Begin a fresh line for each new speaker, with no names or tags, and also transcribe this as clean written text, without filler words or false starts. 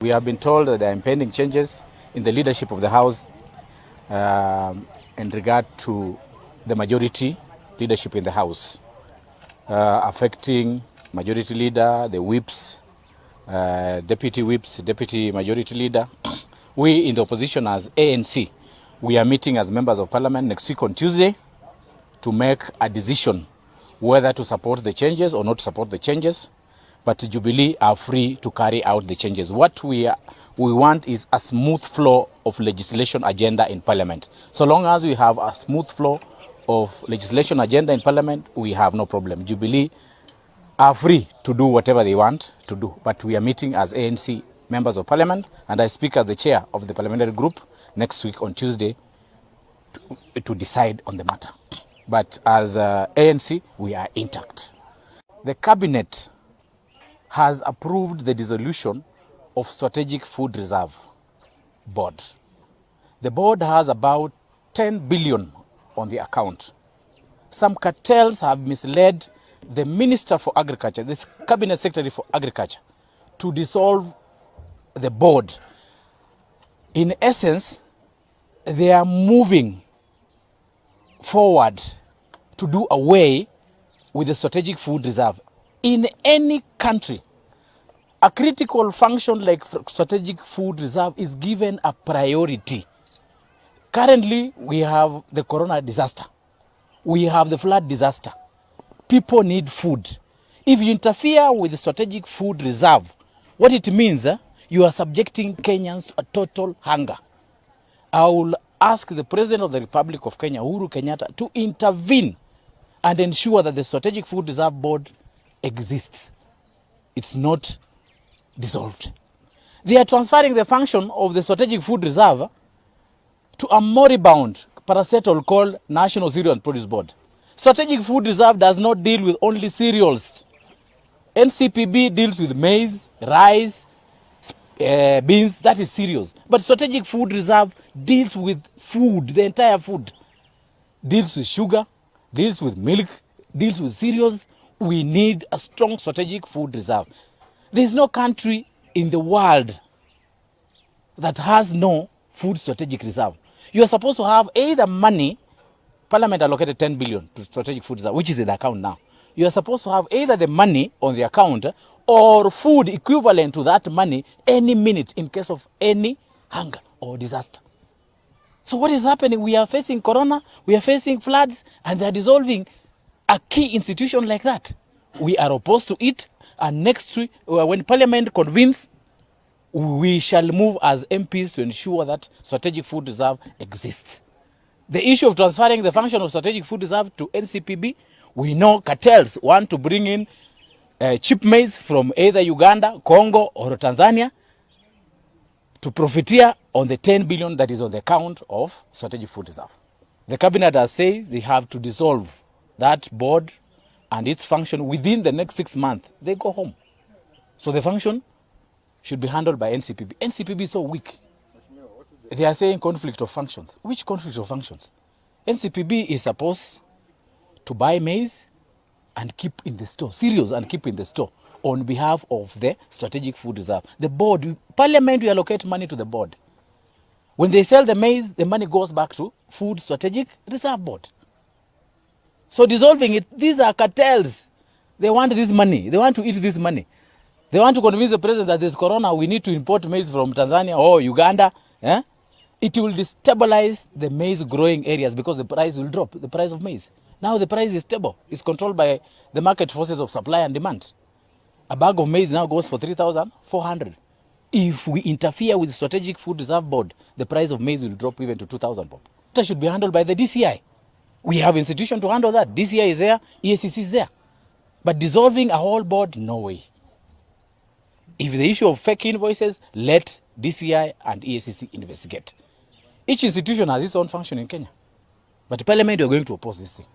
We have been told that there are impending changes in the leadership of the House in regard to the majority leadership in the House, affecting majority leader, the whips, deputy whips, deputy majority leader. We in the opposition as ANC, we are meeting as members of parliament next week on Tuesday to make a decision whether to support the changes or not support the changes. But Jubilee are free to carry out the changes. What we want is a smooth flow of legislation agenda in Parliament. So long as we have a smooth flow of legislation agenda in Parliament, we have no problem. Jubilee are free to do whatever they want to do. But we are meeting as ANC members of Parliament, and I speak as the chair of the parliamentary group next week on Tuesday to decide on the matter. But as ANC, we are intact. The cabinet has approved the dissolution of Strategic Food Reserve Board. The board has about 10 billion on the account. Some cartels have misled the Minister for Agriculture, the Cabinet Secretary for Agriculture, to dissolve the board. In essence, they are moving forward to do away with the Strategic Food Reserve. In any country, a critical function like Strategic Food Reserve is given a priority. Currently, we have the corona disaster. We have the flood disaster. People need food. If you interfere with the Strategic Food Reserve, what it means, you are subjecting Kenyans to a total hunger. I will ask the President of the Republic of Kenya, Uhuru Kenyatta, to intervene and ensure that the Strategic Food Reserve Board exists. It's not dissolved. They are transferring the function of the Strategic Food Reserve to a moribund parastatal called National Cereal and Produce Board. Strategic Food Reserve does not deal with only cereals. NCPB deals with maize, rice, beans, that is cereals. But Strategic Food Reserve deals with food, the entire food. Deals with sugar, deals with milk, deals with cereals. We need a strong Strategic Food Reserve. There is no country in the world that has no food strategic reserve. You are supposed to have either money, Parliament allocated 10 billion to Strategic Food Reserve, which is in the account now. You are supposed to have either the money on the account or food equivalent to that money any minute in case of any hunger or disaster. So what is happening? We are facing corona, we are facing floods, and they are dissolving a key institution like that. We are opposed to it, and next week, when Parliament convenes, we shall move as MPs to ensure that Strategic Food Reserve exists. The issue of transferring the function of Strategic Food Reserve to NCPB, we know cartels want to bring in cheap maize from either Uganda, Congo, or Tanzania to profiteer on the 10 billion that is on the account of Strategic Food Reserve. The cabinet has said they have to dissolve that board and its function within the next 6 months. They go home. So the function should be handled by NCPB. NCPB is so weak. They are saying conflict of functions. Which conflict of functions? NCPB is supposed to buy maize and keep in the store, cereals and keep in the store on behalf of the Strategic Food Reserve. The board, Parliament will allocate money to the board. When they sell the maize, the money goes back to Food Strategic Reserve Board. So dissolving it, these are cartels. They want this money. They want to eat this money. They want to convince the president that there's corona, we need to import maize from Tanzania or Uganda. It will destabilize the maize growing areas because the price will drop, the price of maize. Now the price is stable. It's controlled by the market forces of supply and demand. A bag of maize now goes for 3,400. If we interfere with the Strategic Food Reserve Board, the price of maize will drop even to 2,000. That should be handled by the DCI. We have institution to handle that. DCI is there, EACC is there. But dissolving a whole board, no way. If the issue of fake invoices, let DCI and EACC investigate. Each institution has its own function in Kenya. But Parliament, we are going to oppose this thing.